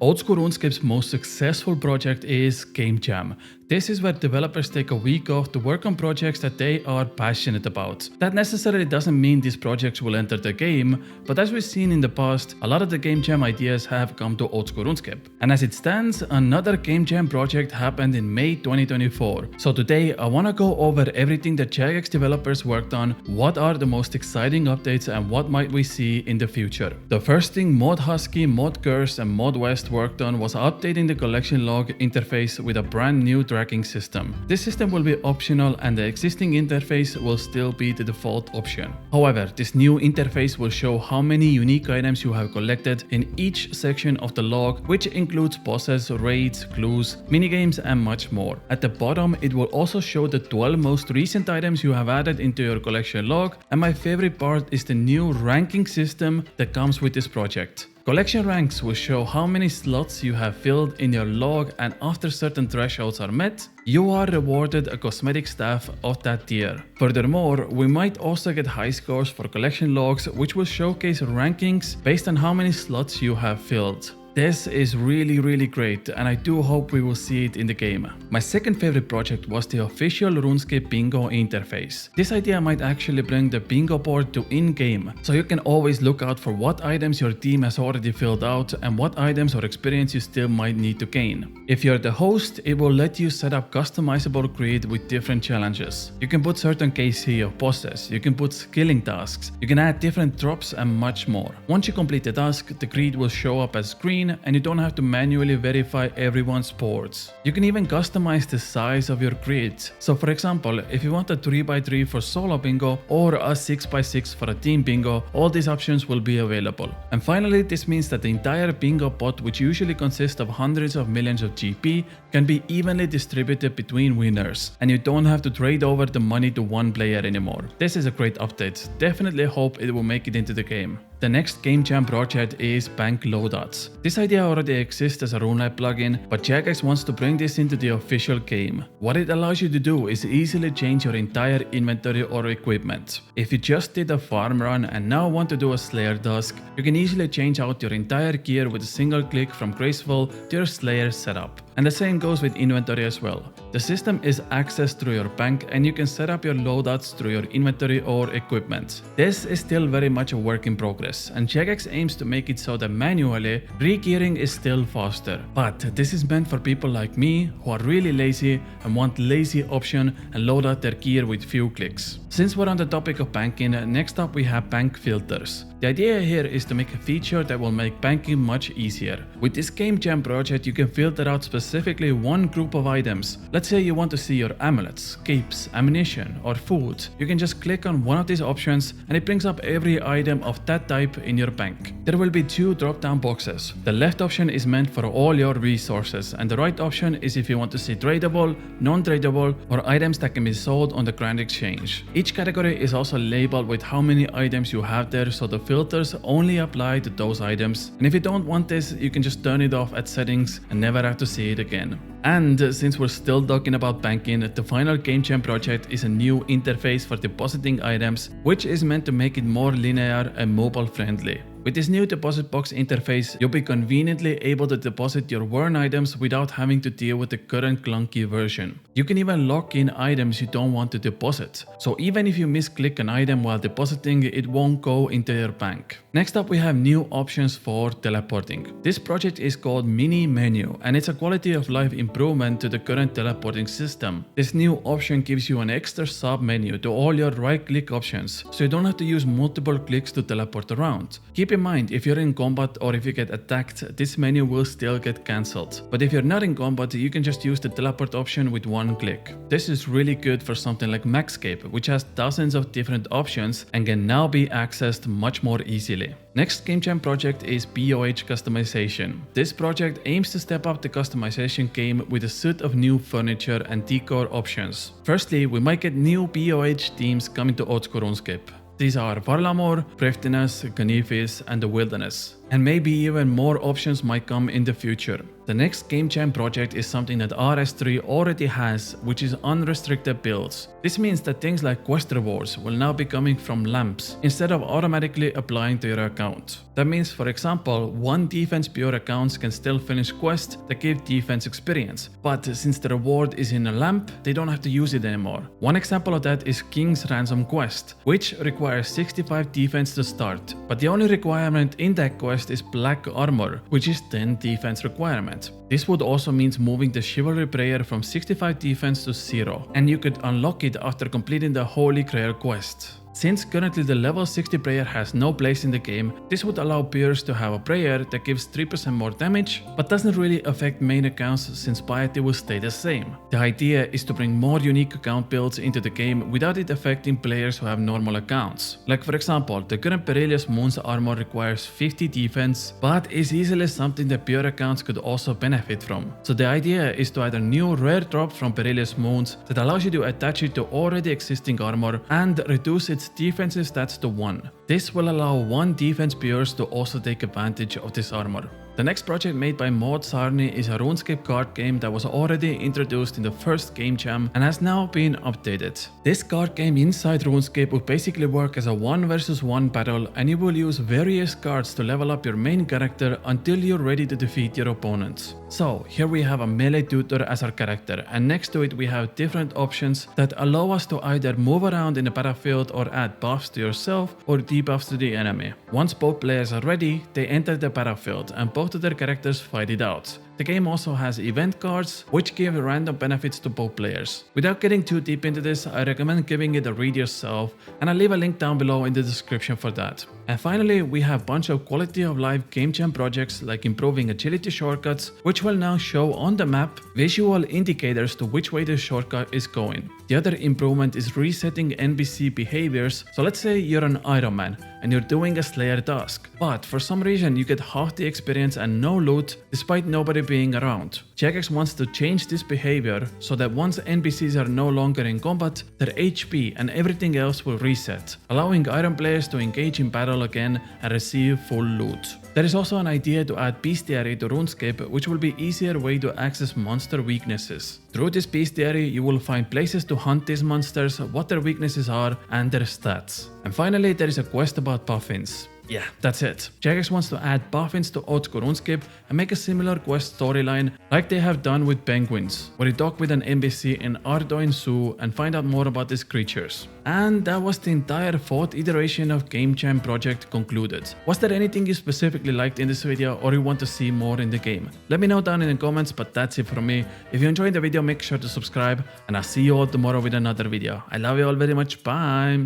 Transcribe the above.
Old School RuneScape's most successful project is Game Jam. This is where developers take a week off to work on projects that they are passionate about. That necessarily doesn't mean these projects will enter the game, but as we've seen in the past, a lot of the Game Jam ideas have come to Old School RuneScape. And as it stands, another Game Jam project happened in May 2024. So today I want to go over everything that jagex developers worked on, what are the most exciting updates and what might we see in the future. The first thing Mod Husky, Mod Curse and Mod West worked on was updating the collection log interface with a brand new tracking system. This system will be optional and the existing interface will still be the default option. However, this new interface will show how many unique items you have collected in each section of the log, which includes bosses, raids, clues, minigames and much more. At the bottom, it will also show the 12 most recent items you have added into your collection log, and my favorite part is the new ranking system that comes with this project. Collection ranks will show how many slots you have filled in your log, and after certain thresholds are met, you are rewarded a cosmetic staff of that tier. Furthermore, we might also get high scores for collection logs, which will showcase rankings based on how many slots you have filled. This is really great and I do hope we will see it in the game. My second favorite project was the official Runescape Bingo interface. This idea might actually bring the bingo board to in-game, so you can always look out for what items your team has already filled out and what items or experience you still might need to gain. If you're the host, it will let you set up customizable grid with different challenges. You can put certain KC of bosses, you can put skilling tasks, you can add different drops and much more. Once you complete the task, the grid will show up as green and you don't have to manually verify everyone's boards. You can even customize the size of your grid. So for example, if you want a 3x3 for solo bingo or a 6x6 for a team bingo, all these options will be available. And finally, this means that the entire bingo pot, which usually consists of hundreds of millions of GP, can be evenly distributed between winners, and you don't have to trade over the money to one player anymore. This is a great update. Definitely hope it will make it into the game. The next Game Jam project is bank loadouts. This idea already exists as a RuneLite plugin, but jagex wants to bring this into the official game. What it allows you to do is easily change your entire inventory or equipment. If you just did a farm run and now want to do a Slayer task, you can easily change out your entire gear with a single click from Graceful to your Slayer setup. And the same goes with inventory as well. The system is accessed through your bank and you can set up your loadouts through your inventory or equipment. This is still very much a work in progress, and jagex aims to make it so that manually re-gearing is still faster. But this is meant for people like me who are really lazy and want lazy option and load out their gear with few clicks. Since we're on the topic of banking, next up we have bank filters. The idea here is to make a feature that will make banking much easier. With this Game Jam project, you can filter out specifically one group of items. Let's say you want to see your amulets, capes, ammunition or food. You can just click on one of these options and it brings up every item of that type in your bank. There will be two drop-down boxes. The left option is meant for all your resources and the right option is if you want to see tradable, non-tradable or items that can be sold on the Grand Exchange. Each category is also labeled with how many items you have there, so the filters only apply to those items, and if you don't want this, you can just turn it off at settings and never have to see it again. And since we're still talking about banking, the final Game Jam project is a new interface for depositing items, which is meant to make it more linear and mobile friendly. With this new deposit box interface, you'll be conveniently able to deposit your worn items without having to deal with the current clunky version. You can even lock in items you don't want to deposit, so even if you misclick an item while depositing, it won't go into your bank. Next up, we have new options for teleporting. This project is called Mini Menu, and it's a quality of life improvement to the current teleporting system. This new option gives you an extra sub-menu to all your right-click options, so you don't have to use multiple clicks to teleport around. Keep in mind, if you're in combat or if you get attacked, this menu will still get cancelled. But if you're not in combat, you can just use the teleport option with one click. This is really good for something like Runescape, which has dozens of different options and can now be accessed much more easily. Next Game Jam project is POH customization. This project aims to step up the customization game with a suite of new furniture and decor options. Firstly, we might get new POH themes coming to Old School RuneScape. These are Varlamore, Preftinus, Ganifis, and the Wilderness. And maybe even more options might come in the future. The next Game Jam project is something that RS3 already has, which is Unrestricted Builds. This means that things like quest rewards will now be coming from lamps instead of automatically applying to your account. That means, for example, one defense pure accounts can still finish quests that give defense experience, but since the reward is in a lamp, they don't have to use it anymore. One example of that is King's Ransom quest, which requires 65 defense to start, but the only requirement in that quest is black armor, which is 10 defense requirement. This would also mean moving the Chivalry Prayer from 65 defense to 0, and you could unlock it after completing the Holy Grail quest. Since currently the level 60 prayer has no place in the game, this would allow peers to have a prayer that gives 3% more damage, but doesn't really affect main accounts since piety will stay the same. The idea is to bring more unique account builds into the game without it affecting players who have normal accounts. Like for example, the current Perilous Moon's armor requires 50 defense, but is easily something that pure accounts could also benefit from. So the idea is to add a new rare drop from Perilous Moons that allows you to attach it to already existing armor and reduce its defensive stats to 1. This will allow 1 defense pures to also take advantage of this armor. The next project made by Maud Sarney is a RuneScape card game that was already introduced in the first Game Jam and has now been updated. This card game inside RuneScape will basically work as a 1 versus 1 battle, and you will use various cards to level up your main character until you're ready to defeat your opponents. So here we have a melee tutor as our character, and next to it we have different options that allow us to either move around in the battlefield or add buffs to yourself or debuffs to the enemy. Once both players are ready, they enter the battlefield and both of their characters fight it out. The game also has event cards, which give random benefits to both players. Without getting too deep into this, I recommend giving it a read yourself, and I'll leave a link down below in the description for that. And finally, we have a bunch of quality of life Game Jam projects like improving agility shortcuts, which will now show on the map visual indicators to which way the shortcut is going. The other improvement is resetting NPC behaviors. So let's say you're an Ironman and you're doing a Slayer task, but for some reason you get half the experience and no loot despite nobody being around. Jagex wants to change this behavior so that once NPCs are no longer in combat, their HP and everything else will reset, allowing Iron players to engage in battle again and receive full loot. There is also an idea to add bestiary to RuneScape, which will be an easier way to access monster weaknesses. Through this bestiary, you will find places to hunt these monsters, what their weaknesses are, and their stats. And finally, there is a quest about puffins. Yeah, that's it. jagex wants to add puffins to Haute RuneScape and make a similar quest storyline like they have done with penguins, where you talk with an NPC in Ardoin Zoo and find out more about these creatures. And that was the entire 4th iteration of Game Jam project concluded. Was there anything you specifically liked in this video or you want to see more in the game? Let me know down in the comments, but that's it from me. If you enjoyed the video, make sure to subscribe, and I'll see you all tomorrow with another video. I love you all very much. Bye.